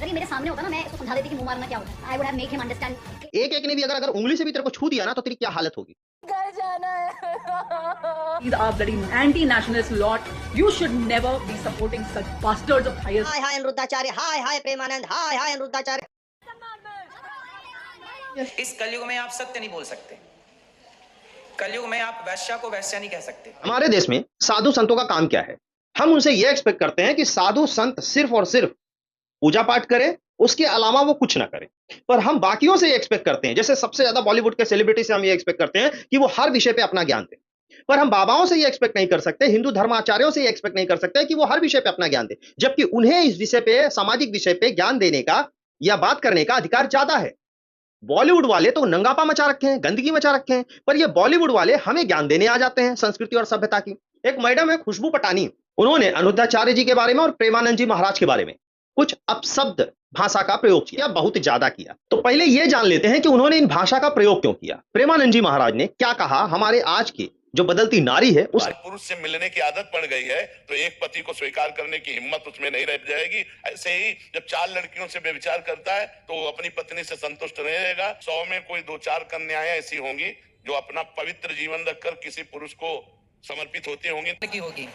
अगर ये मेरे सामने होता ना, मैं इसको समझा देती कि मुंह मारना क्या होता है। I would have make him understand. एक एक ने भी अगर उंगली से भी तेरे को छू दिया ना तो तेरी क्या हालत होगी। घर जाना है। These are bloody anti-nationalist lot. You should never be supporting such bastards of highest. हाय हाय अनिरुद्धाचार्य, हाय हाय प्रेमानंद, हाय हाय अनिरुद्धाचार्य। इस कलयुग में आप सत्य नहीं बोल सकते। कलयुग में आप वैश्या को वैश्या नहीं कह सकते। हमारे देश में साधु संतों का काम क्या है? हम उनसे यह एक्सपेक्ट करते हैं कि साधु संत सिर्फ और सिर्फ पूजा पाठ करे, उसके अलावा वो कुछ ना करे। पर हम बाकियों से ये एक्सपेक्ट करते हैं, जैसे सबसे ज्यादा बॉलीवुड के सेलिब्रिटी से हम ये एक्सपेक्ट करते हैं कि वो हर विषय पे अपना ज्ञान दे। पर हम बाबाओं से ये एक्सपेक्ट नहीं कर सकते, हिंदू धर्माचार्यों से ये एक्सपेक्ट नहीं कर सकते कि वो हर विषय पे अपना ज्ञान दे, जबकि उन्हें इस विषय पे, सामाजिक विषय पे ज्ञान देने का या बात करने का अधिकार ज्यादा है। बॉलीवुड वाले तो नंगापा मचा रखे हैं, गंदगी मचा रखे हैं, पर ये बॉलीवुड वाले हमें ज्ञान देने आ जाते हैं संस्कृति और सभ्यता की। एक मैडम है खुशबू पटानी, उन्होंने अनिरुद्धाचार्य जी के बारे में और प्रेमानंद जी महाराज के बारे में कुछ अपशब्द भाषा का प्रयोग किया, बहुत ज्यादा किया। तो पहले यह जान लेते हैं कि उन्होंने इन भाषा का प्रयोग क्यों किया। प्रेमानंद जी महाराज ने क्या कहा हमारे आज की जो बदलती नारी है उस पुरुष से मिलने की आदत पड़ गई है तो एक पति को स्वीकार करने की हिम्मत उसमें नहीं रह जाएगी। ऐसे ही जब 4 लड़कियों से व्यभिचार करता है तो वो अपनी पत्नी से संतुष्ट नहीं रहेगा। 100 में कोई 2-4 कन्याएं ऐसी होंगी जो अपना पवित्र जीवन रखकर किसी पुरुष को समर्पित होती होगी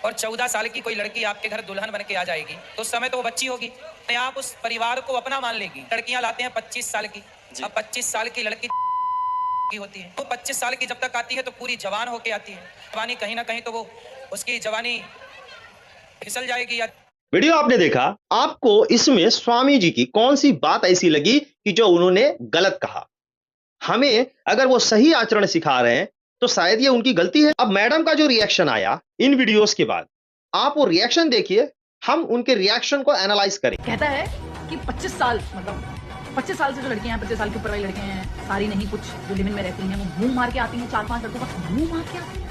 और 14 साल की कोई लड़की आपके घर दुल्हन बन के आ जाएगी तो उस समय तो वो बच्ची होगी, आप उस परिवार को अपना मान लेगी। लड़कियां लाते हैं 25 साल की, अब 25 साल की लड़की होती है तो 25 साल की जब तक आती है तो पूरी जवान होके आती है। जवानी कहीं ना कहीं तो वो उसकी जवानी फिसल जाएगी। या वीडियो आपने देखा, आपको इसमें स्वामी जी की कौन सी बात ऐसी लगी कि जो उन्होंने गलत कहा? हमें अगर वो सही आचरण सिखा रहे हैं तो शायद ये उनकी गलती है। अब मैडम का जो रिएक्शन आया इन वीडियोस के बाद, आप वो रिएक्शन देखिए, हम उनके रिएक्शन को एनालाइज करें। कहता है कि 25 साल मतलब 25 साल से जो लड़कियां हैं, 25 साल के ऊपर वाली लड़कियां हैं, सारी नहीं, कुछ जो लिविंग में रहती हैं वो मुंह मार के आती हैं। 4-5 लड़कों का मुंह मार के आती हैं।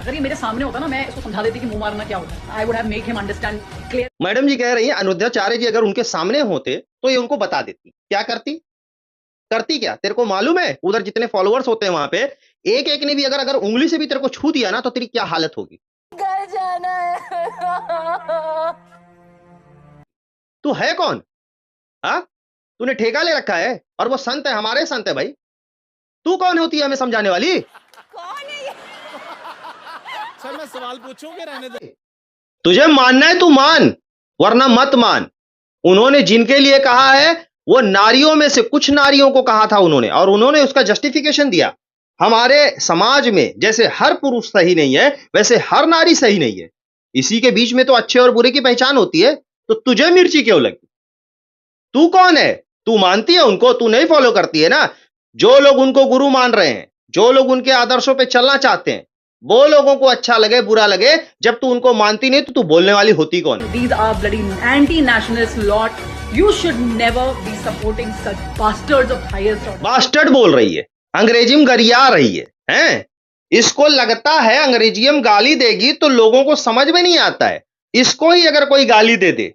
अगर ये मेरे सामने होता ना, मैं इसको समझा देती कि मुंह मारना क्या होता है। I would have make him understand clear. Madam ji कह रही हैं अनिरुद्धाचार्य जी अगर उनके सामने होते तो ये उनको बता देती। क्या करती? क्या? तेरे को मालूम है उधर जितने फॉलोअर्स होते हैं वहां पे, एक एक ने भी अगर उंगली से भी तेरे को छू दिया ना तो तेरी क्या हालत होगी। घर जाना है। तू है कौन? हाँ, तूने ठेका ले रखा है और वो संत है, हमारे संत है भाई। तू कौन होती है हमें समझाने वाली? कौन है ये? सर मैं सवाल पूछूंगे, रहने दे। तुझे मानना है तू मान, वरना मत मान। उन्होंने जिनके लिए कहा है वो नारियों में से कुछ नारियों को कहा था उन्होंने, और उन्होंने उसका जस्टिफिकेशन दिया। हमारे समाज में जैसे हर पुरुष सही नहीं है वैसे हर नारी सही नहीं है, इसी के बीच में तो अच्छे और बुरे की पहचान होती है। तो तुझे मिर्ची क्यों लगी? तू कौन है? तू मानती है उनको? तू नहीं फॉलो करती है ना? जो लोग उनको गुरु मान रहे हैं, जो लोग उनके आदर्शों पे चलना चाहते हैं, वो लोगों को अच्छा लगे बुरा लगे, जब तू उनको मानती नहीं तो तू बोलने वाली होती कौन? These are bloody anti-nationalist lot. You should never be supporting such bastards of highest order. Bastard बोल रही है, अंग्रेजी में गरिया रही है, हैं? इसको लगता है अंग्रेजी में गाली देगी तो लोगों को समझ में नहीं आता है। इसको ही अगर कोई गाली दे दे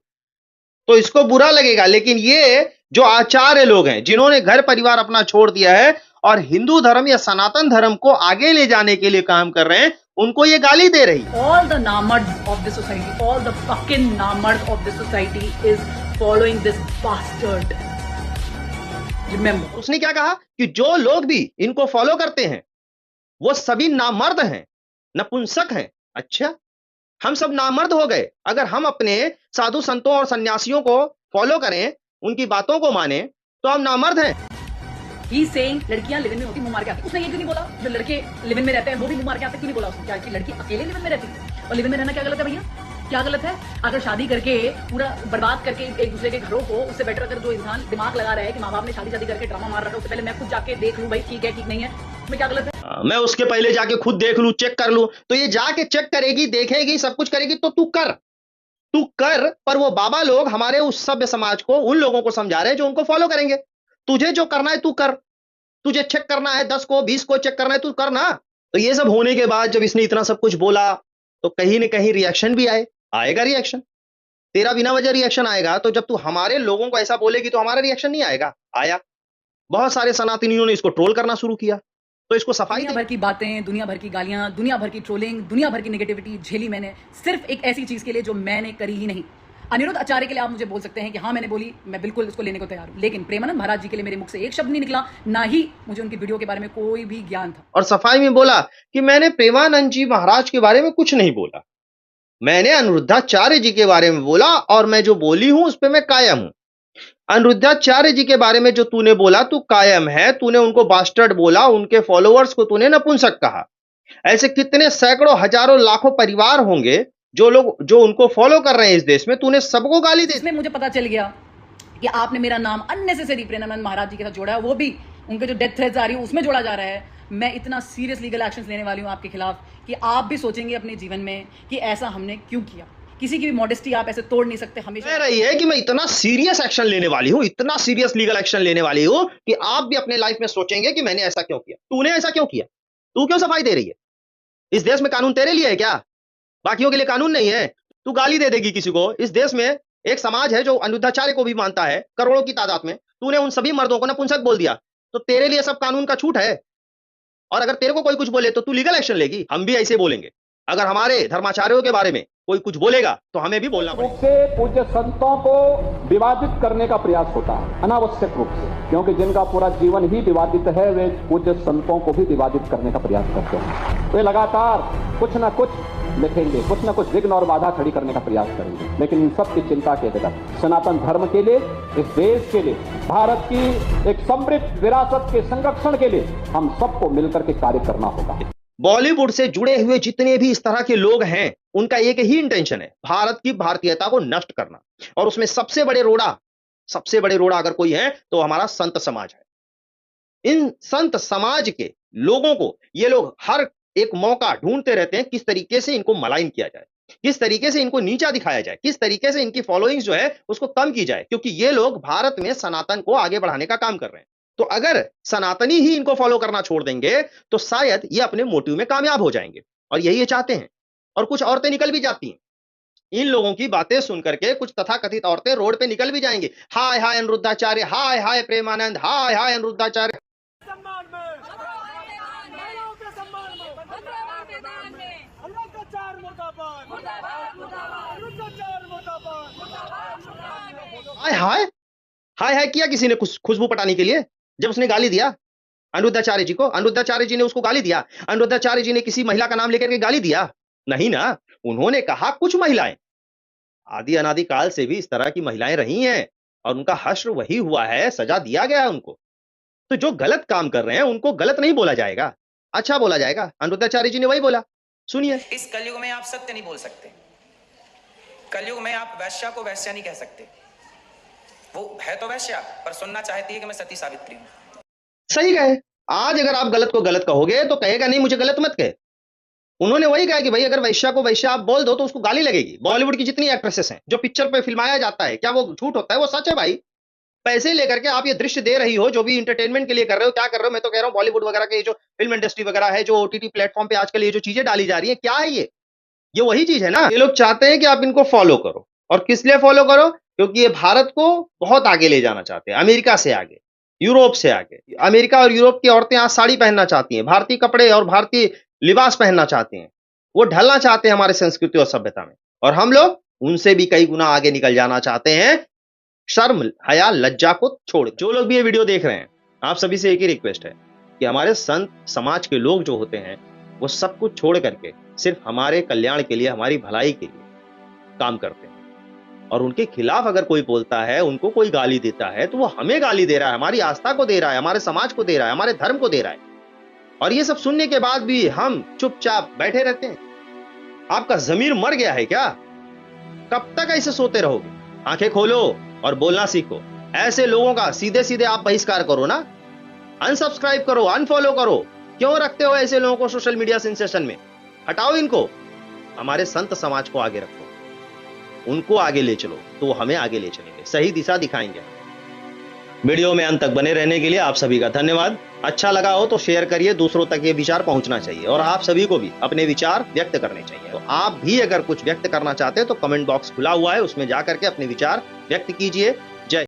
तो इसको बुरा लगेगा, लेकिन ये जो आचार्य लोग हैं जिन्होंने घर परिवार अपना छोड़ दिया है और हिंदू धर्म या सनातन धर्म को आगे ले जाने के लिए काम कर रहे हैं, उनको ये गाली दे रही। All the namards of the society, all the fucking namards of the society is following this bastard. Remember. उसने क्या कहा कि जो लोग भी इनको फॉलो करते हैं वो सभी नामर्द हैं, नपुंसक हैं। अच्छा, हम सब नामर्द हो गए अगर हम अपने साधु संतों और सन्यासियों को फॉलो करें, उनकी बातों को माने, तो हम नामर्द हैं। He's saying लड़कियां लिविंग में होती मुंह मार के आती। उसने ये क्यों नहीं बोला जो लड़के लिविंग में रहते हैं वो भी मुंह मार के आते? क्यों नहीं बोला उसने? क्या कि लड़की अकेले लिविंग में रहती है? और लिविंग में रहना क्या गलत है भैया? क्या गलत है? अगर शादी करके पूरा बर्बाद करके एक दूसरे के घरों को, उससे बेटर अगर जो इंसान दिमाग लगा रहा है कि माँ बाप ने शादी करके ड्रामा मार रखा है, उससे पहले मैं खुद जाके देख लूं भाई ठीक है ठीक नहीं है, उसमें क्या गलत है? मैं उसके पहले जाके खुद देख लूं, चेक कर लूं। तो ये जाके चेक करेगी, देखेगी, सब कुछ करेगी तो तू कर। पर वो बाबा लोग हमारे उस सभ्य समाज को, उन लोगों को समझा रहे हैं जो उनको फॉलो करेंगे। तुझे जो करना है तू कर, तुझे चेक करना है 10 को 20 को चेक करना है तू करना। तो ये सब होने के बाद जब इसने इतना सब कुछ बोला तो कहीं न कहीं रिएक्शन भी आएगा रिएक्शन। तेरा बिना वजह रिएक्शन आएगा, तो जब तू हमारे लोगों को ऐसा बोलेगी तो हमारा रिएक्शन नहीं आएगा। आया, बहुत सारे सनातनियों ने इसको ट्रोल करना शुरू किया, तो इसको सफाई दुनिया भर की बातें, दुनिया भर की गालियां, दुनिया भर की ट्रोलिंग, दुनिया भर की नेगेटिविटी झेली मैंने सिर्फ एक ऐसी चीज के लिए जो मैंने करी ही नहीं। अनिरुद्ध आचार्य के लिए आप मुझे बोल सकते हैं कि हाँ मैंने बोली, मैं बिल्कुल इसको लेने को तैयार हूं, लेकिन प्रेमानंद महाराज जी के लिए मेरे मुख से एक शब्द नहीं निकला, ना ही मुझे उनकी वीडियो के बारे में कोई भी ज्ञान था। और सफाई में बोला कि मैंने प्रेमानंद जी महाराज के बारे में कुछ नहीं बोला, मैंने अनिरुद्धाचार्य जी के बारे में बोला और मैं जो बोली हूं उस पर मैं कायम हूं। अनिरुद्धाचार्य जी के बारे में जो तूने बोला तू कायम है, तूने उनको बास्टर्ड बोला, उनके फॉलोअर्स को तूने नपुंसक कहा। ऐसे कितने सैकड़ों हजारों लाखों परिवार होंगे जो लोग जो उनको फॉलो कर रहे हैं इस देश में, तूने सबको गाली दी। इसमें मुझे पता चल गया कि आपने मेरा नाम अननेसेसरी प्रेमानंद महाराज जी के साथ जोड़ा है, वो भी उनके जो डेथ थ्रेट्स आ रही है उसमें जोड़ा जा रहा है। मैं इतना सीरियस लीगल एक्शंस लेने वाली हूं आपके खिलाफ कि आप भी सोचेंगे अपने जीवन में कि ऐसा हमने क्यों किया। किसी की भी मॉडेस्टी आप ऐसे तोड़ नहीं सकते। हमेशा कह रही है कि मैं इतना सीरियस एक्शन लेने वाली हूं, इतना सीरियस लीगल एक्शन लेने वाली हूं कि आप भी अपने लाइफ में सोचेंगे कि मैंने ऐसा क्यों किया। तूने ऐसा क्यों किया? तू क्यों सफाई दे रही है? इस देश में कानून तेरे लिए है क्या? बाकियों के लिए कानून नहीं है? तू गाली दे देगी किसी को? इस देश में एक समाज है जो अनिरुद्धाचार्य को भी मानता है, करोड़ों की तादाद में। तूने उन सभी मर्दों को नपुंसक बोल दिया, तो तेरे लिए सब कानून का छूट है। और अगर तेरे को कोई कुछ बोले तो तू लीगल एक्शन लेगी। हम भी ऐसे बोलेंगे। अगर हमारे धर्माचार्यों के बारे में कोई कुछ बोलेगा तो हमें भी बोलना पड़ेगा। रूप से पूज्य संतों को विवादित करने का प्रयास होता है, अनावश्यक रूप से, क्योंकि जिनका पूरा जीवन ही विवादित है वे पूज्य संतों को भी विवादित करने का प्रयास करते हैं। वे लगातार कुछ ना कुछ लिखेंगे, कुछ ना कुछ विघ्न और बाधा खड़ी करने का प्रयास करेंगे, लेकिन इन सब की चिंता के बगैर सनातन धर्म के लिए, इस देश के लिए, भारत की एक समृद्ध विरासत के संरक्षण के लिए हम सबको मिलकर के कार्य करना होगा। बॉलीवुड से जुड़े हुए जितने भी इस तरह के लोग हैं, उनका एक ही इंटेंशन है, भारत की भारतीयता को नष्ट करना। और उसमें सबसे बड़े रोड़ा अगर कोई है तो हमारा संत समाज है। इन संत समाज के लोगों को ये लोग हर एक मौका ढूंढते रहते हैं किस तरीके से इनको मलाइन किया जाए, किस तरीके से इनको नीचा दिखाया जाए, किस तरीके से इनकी फॉलोइंग्स जो है उसको कम की जाए, क्योंकि ये लोग भारत में सनातन को आगे बढ़ाने का काम कर रहे हैं। तो अगर सनातनी ही इनको फॉलो करना छोड़ देंगे तो शायद ये अपने मोटिव में कामयाब हो जाएंगे, और यही ये चाहते हैं। और कुछ औरतें निकल भी जाती हैं इन लोगों की बातें सुन करके, कुछ तथाकथित औरतें रोड पे निकल भी जाएंगी, हाय हाय अनिरुद्धाचार्य, हाय हाय प्रेमानंद, हाय हाय अनिरुद्धाचार्य। हाय हाय हाय हाय किया किसी ने खुशबू पटाने के लिए, जब उसने गाली दिया अनिरुद्धाचार्य जी को। अनिरुद्धाचार्य जी ने उसको गाली दिया? अनिरुद्धाचार्य जी ने किसी महिला का नाम लेकर के गाली दिया? नहीं ना। उन्होंने कहा कुछ महिलाएं, आदि अनादि काल से भी इस तरह की महिलाएं रही हैं और उनका हश्र वही हुआ है, सजा दिया गया है उनको। तो जो गलत काम कर रहे हैं उनको गलत नहीं बोला जाएगा, अच्छा बोला जाएगा। अनिरुद्धाचार्य जी ने वही बोला, सुनिए। इस कलयुग में आप सत्य नहीं बोल सकते। कलयुग में आप वैश्या को वैश्या नहीं कह सकते। वो है तो वैश्या, पर सुनना चाहती है कि मैं सती सावित्री हूं। सही कहे। आज अगर आप गलत को गलत कहोगे तो कहेगा नहीं मुझे गलत मत कहे। उन्होंने वही कहा कि भाई अगर वैश्या को वैश्या आप बोल दो तो उसको गाली लगेगी। बॉलीवुड की जितनी एक्ट्रेसेस हैं जो पिक्चर पे फिल्माया जाता है, क्या वो झूठ होता है? वो सच है भाई। पैसे लेकर के आप ये दृश्य दे रही हो, जो भी इंटरटेनमेंट के लिए कर रहे हो, क्या कर रहे हो? मैं तो कह रहा हूँ बॉलीवुड वगैरह के जो फिल्म इंडस्ट्री वगैरह है, जो ओटीटी प्लेटफॉर्म पे आजकल ये जो चीजें डाली जा रही है, क्या है ये वही चीज है ना। ये लोग चाहते हैं कि आप इनको फॉलो करो। और किस लिए फॉलो करो? क्योंकि ये भारत को बहुत आगे ले जाना चाहते हैं, अमेरिका से आगे, यूरोप से आगे। अमेरिका और यूरोप की औरतें आज साड़ी पहनना चाहती हैं, भारतीय कपड़े और भारतीय लिबास पहनना चाहती हैं, वो ढलना चाहते हैं हमारे संस्कृति और सभ्यता में। और हम लोग उनसे भी कई गुना आगे निकल जाना चाहते हैं, शर्म हया लज्जा को छोड़। जो लोग भी ये वीडियो देख रहे हैं, आप सभी से एक ही रिक्वेस्ट है कि हमारे संत समाज के लोग जो होते हैं वो सब कुछ छोड़ करके सिर्फ हमारे कल्याण के लिए, हमारी भलाई के लिए काम करते हैं। और उनके खिलाफ अगर कोई बोलता है, उनको कोई गाली देता है, तो वो हमें गाली दे रहा है, हमारी आस्था को दे रहा है, हमारे समाज को दे रहा है, हमारे धर्म को दे रहा है। और ये सब सुनने के बाद भी हम चुपचाप बैठे रहते हैं। आपका जमीर मर गया है क्या? कब तक ऐसे सोते रहोगे? आंखें खोलो और बोलना सीखो। ऐसे लोगों का सीधे सीधे आप बहिष्कार करो ना, अनसब्सक्राइब करो, अनफॉलो करो। क्यों रखते हो ऐसे लोगों को सोशल मीडिया सेंसेशन में? हटाओ इनको। हमारे संत समाज को आगे रखो, उनको आगे ले चलो, तो वो हमें आगे ले चलेंगे, सही दिशा दिखाएंगे। वीडियो में अंत तक बने रहने के लिए आप सभी का धन्यवाद। अच्छा लगा हो तो शेयर करिए, दूसरों तक ये विचार पहुंचना चाहिए और आप सभी को भी अपने विचार व्यक्त करने चाहिए। तो आप भी अगर कुछ व्यक्त करना चाहते हैं तो कमेंट बॉक्स खुला हुआ है, उसमें जाकर के अपने विचार व्यक्त कीजिए।